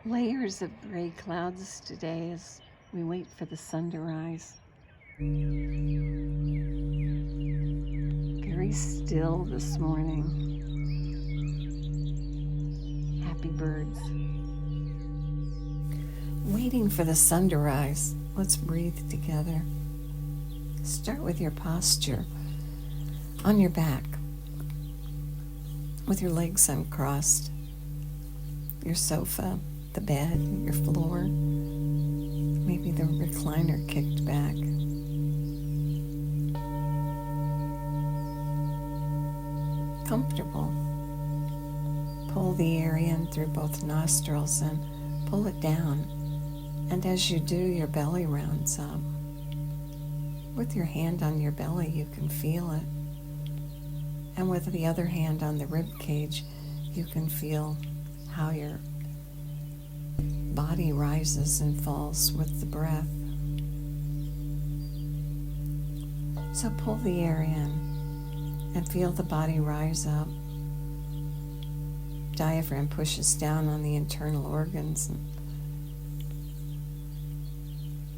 Layers of gray clouds today as we wait for the sun to rise. Very still this morning. Happy birds. Waiting for the sun to rise. Let's breathe together. Start with your posture on your back, with your legs uncrossed, your sofa, the bed, your floor, maybe the recliner kicked back. Comfortable. Pull the air in through both nostrils and pull it down. And as you do, your belly rounds up. With your hand on your belly, you can feel it. And with the other hand on the rib cage, you can feel how your body rises and falls with the breath. So pull the air in and feel the body rise up. Diaphragm pushes down on the internal organs and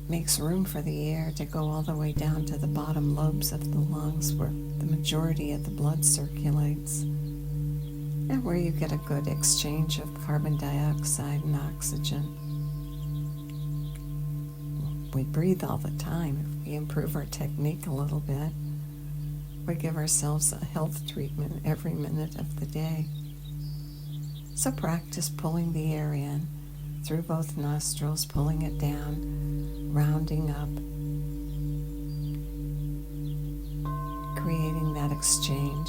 makes room for the air to go all the way down to the bottom lobes of the lungs where the majority of the blood circulates and where you get a good exchange of carbon dioxide and oxygen. We breathe all the time. If we improve our technique a little bit, we give ourselves a health treatment every minute of the day. So practice pulling the air in through both nostrils, pulling it down, rounding up, creating that exchange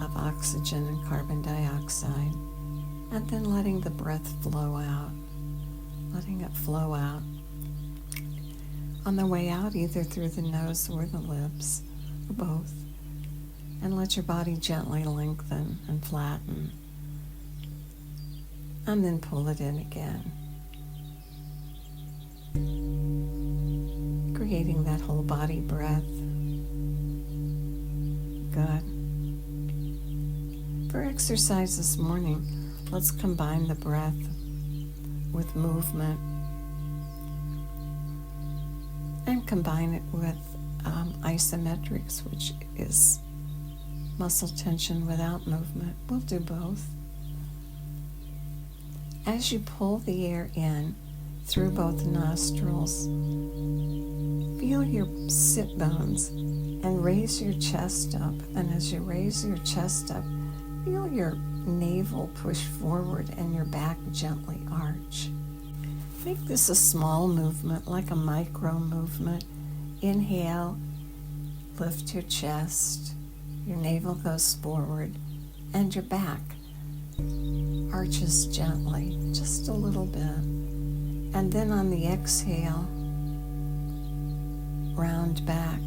of oxygen and carbon dioxide, and then letting the breath flow out, letting it flow out. On the way out, either through the nose or the lips, or both, and let your body gently lengthen and flatten, and then pull it in again, creating that whole body breath. Good. For exercise this morning, let's combine the breath with movement and combine it with isometrics, which is muscle tension without movement. We'll do both. As you pull the air in through both nostrils, feel your sit bones and raise your chest up. And as you raise your chest up, feel your navel push forward and your back gently arch. Make this a small movement, like a micro movement. Inhale, lift your chest, your navel goes forward, and your back arches gently, just a little bit. And then on the exhale, round back.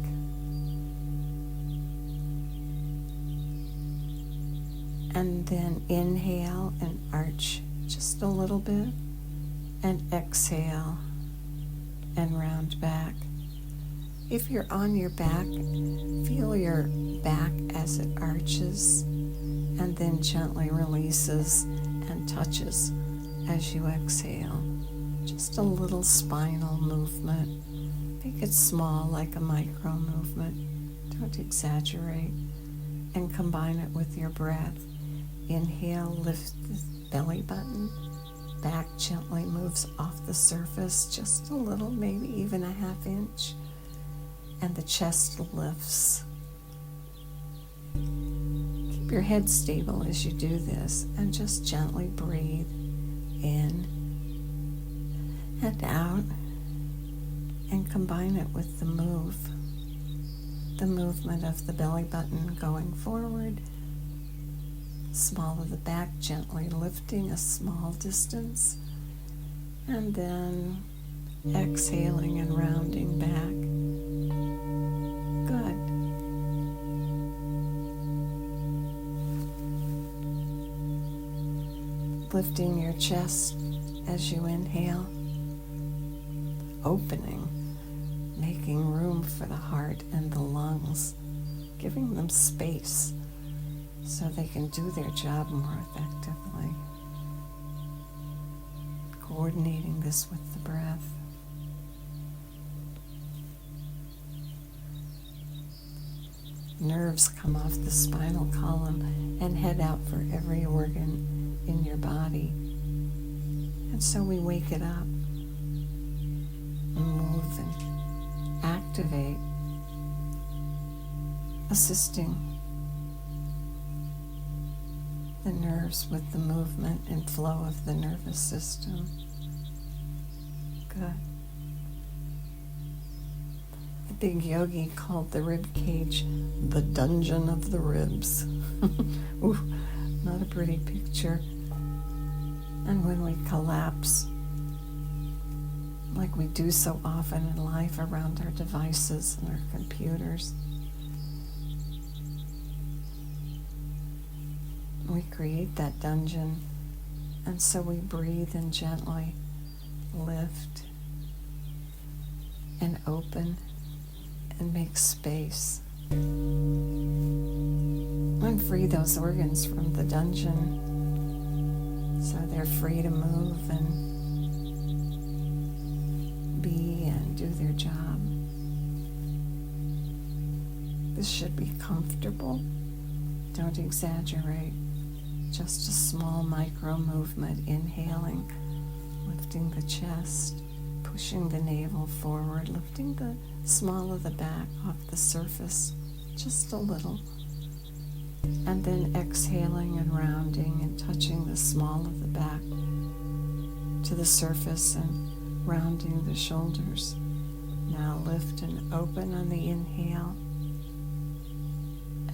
And then inhale and arch just a little bit, and exhale and round back. If you're on your back, feel your back as it arches and then gently releases and touches as you exhale. Just a little spinal movement. Make it small, like a micro movement. Don't exaggerate. And combine it with your breath. Inhale, lift the belly button. Back gently moves off the surface just a little, maybe even a ½ inch. And the chest lifts. Keep your head stable as you do this and just gently breathe in and out, and combine it with the movement of the belly button going forward, small of the back gently lifting a small distance, and then exhaling and rounding back. Good. Lifting your chest as you inhale, opening, making room for the heart and the lungs, giving them space so they can do their job more effectively. coordinating this with the breath. Nerves come off the spinal column and head out for every organ in your body. And so we wake it up, move and activate, assisting the nerves with the movement and flow of the nervous system. Good. The big yogi called the rib cage the dungeon of the ribs. Ooh, not a pretty picture. And when we collapse, like we do so often in life around our devices and our computers, we create that dungeon, and so we breathe and gently lift and open and make space and free those organs from the dungeon so they're free to move and be and do their job. This should be comfortable. Don't exaggerate. Just a small micro movement, inhaling, lifting the chest, pushing the navel forward, lifting the small of the back off the surface, just a little. And then exhaling and rounding and touching the small of the back to the surface and rounding the shoulders. Now lift and open on the inhale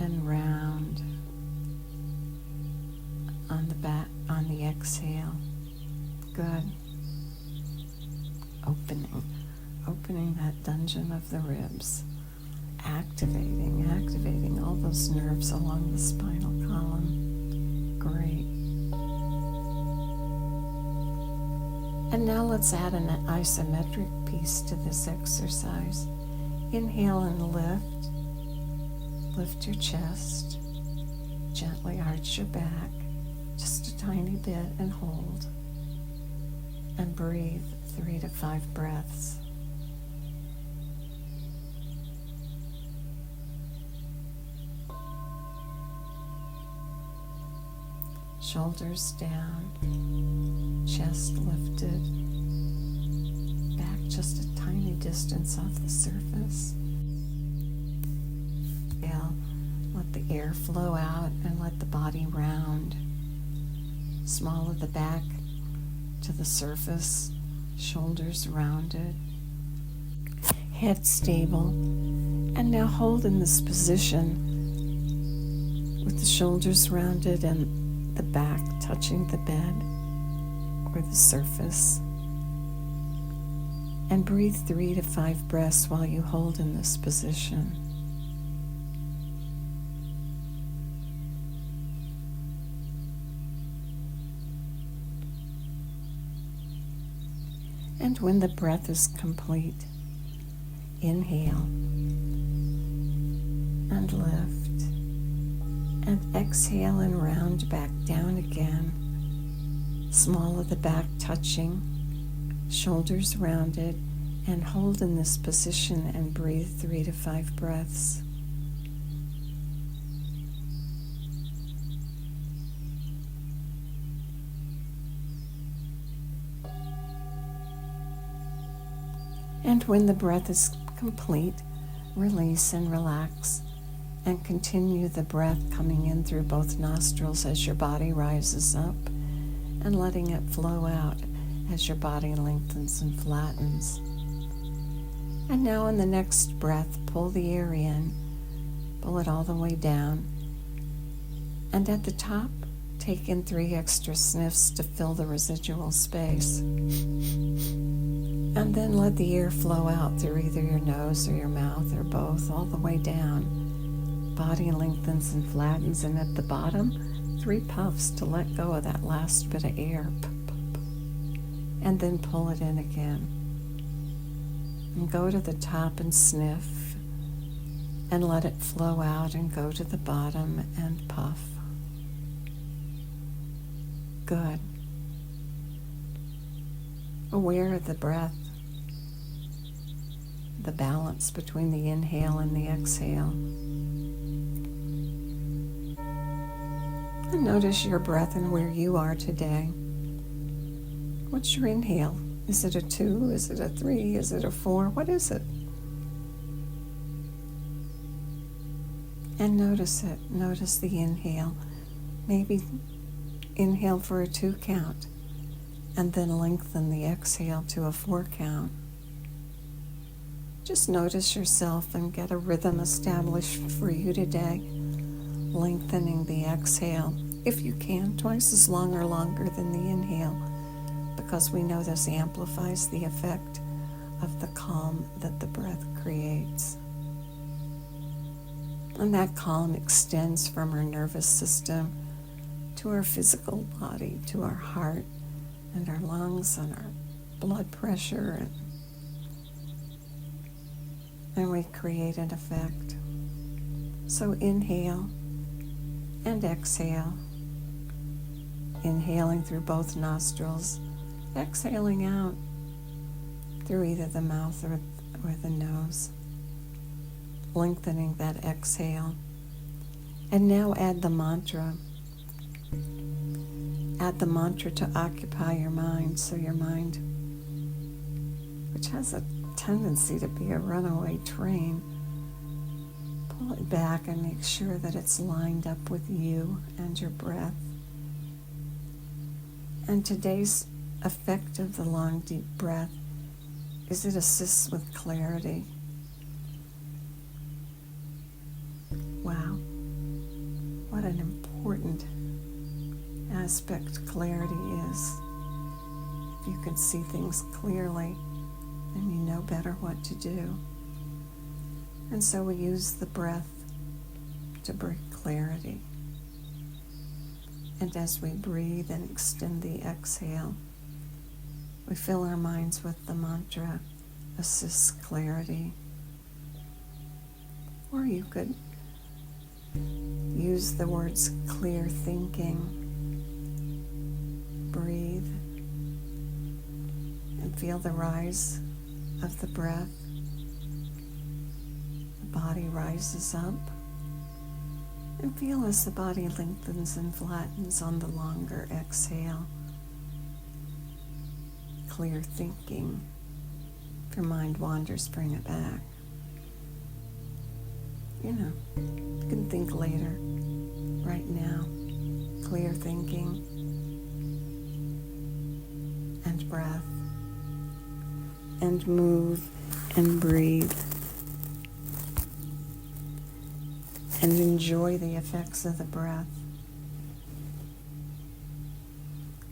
and round on the back on the exhale. Good. Opening that dungeon of the ribs. Activating all those nerves along the spinal column. Great. And now let's add an isometric piece to this exercise. Inhale and lift. Lift your chest. Gently arch your back, just a tiny bit, and hold. And breathe 3 to 5 breaths. Shoulders down, chest lifted, back just a tiny distance off the surface. Let the air flow out and let the body round. Small of the back to the surface, shoulders rounded, head stable. And now hold in this position with the shoulders rounded and the back touching the bed or the surface. And breathe 3 to 5 breaths while you hold in this position. And when the breath is complete, inhale and lift, and exhale and round back down again. Small of the back touching, shoulders rounded, and hold in this position and breathe 3 to 5 breaths. And when the breath is complete, release and relax, and continue the breath coming in through both nostrils as your body rises up, and letting it flow out as your body lengthens and flattens. And now in the next breath, pull the air in, pull it all the way down, and at the top, take in 3 extra sniffs to fill the residual space. And then let the air flow out through either your nose or your mouth or both, all the way down. Body lengthens and flattens, and at the bottom, 3 puffs to let go of that last bit of air. And then pull it in again. And go to the top and sniff, and let it flow out and go to the bottom and puff. Good. aware of the breath, the balance between the inhale and the exhale. And notice your breath and where you are today. What's your inhale? Is it a 2? Is it a 3? Is it a 4? What is it? And notice it. Notice the inhale. Maybe inhale for a 2 count and then lengthen the exhale to a 4 count. Just notice yourself and get a rhythm established for you today. Lengthening the exhale, if you can, twice as long or longer than the inhale, because we know this amplifies the effect of the calm that the breath creates. And that calm extends from our nervous system to our physical body, to our heart and our lungs and our blood pressure, and we create an effect. So inhale and exhale, inhaling through both nostrils, exhaling out through either the mouth or the nose, lengthening that exhale. And now add the mantra. Add the mantra to occupy your mind, so your mind, which has a tendency to be a runaway train, pull it back and make sure that it's lined up with you and your breath. And today's effect of the long, deep breath is it assists with clarity. Wow, what an important aspect clarity is. If you can see things clearly, then you know better what to do. And so we use the breath to bring clarity. And as we breathe and extend the exhale, we fill our minds with the mantra, assists clarity. Or you could use the words clear thinking, breathe, and feel the rise of the breath. The body rises up, and feel as the body lengthens and flattens on the longer exhale. Clear thinking. If your mind wanders, bring it back. You can think later. Right now, clear thinking and breath, and move and breathe, and enjoy the effects of the breath.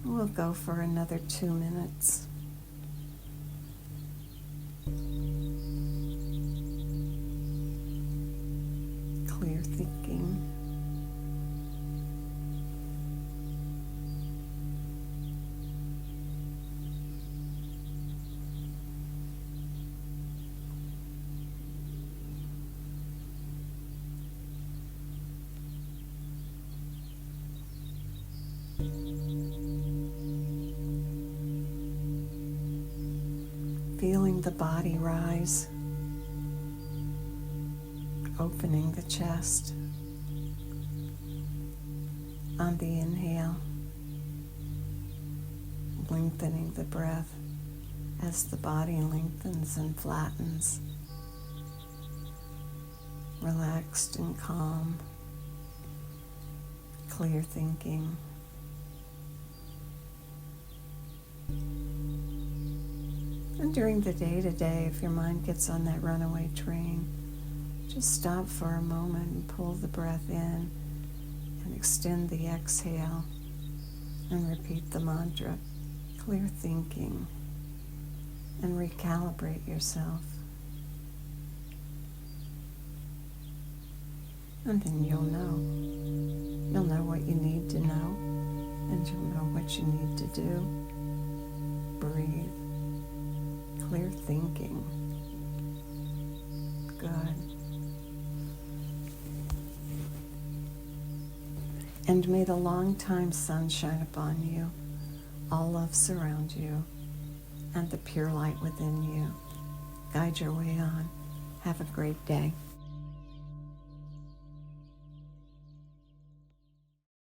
We'll go for another 2 minutes. Clear thinking. Feeling the body rise, opening the chest on the inhale, lengthening the breath as the body lengthens and flattens, relaxed and calm, clear thinking. And during the day-to-day, if your mind gets on that runaway train, just stop for a moment and pull the breath in and extend the exhale and repeat the mantra, clear thinking, and recalibrate yourself. And then you'll know. You'll know what you need to know, and you'll know what you need to do. Breathe. Clear thinking. Good. And may the long time sun shine upon you. All love surround you. and the pure light within you guide your way on. Have a great day.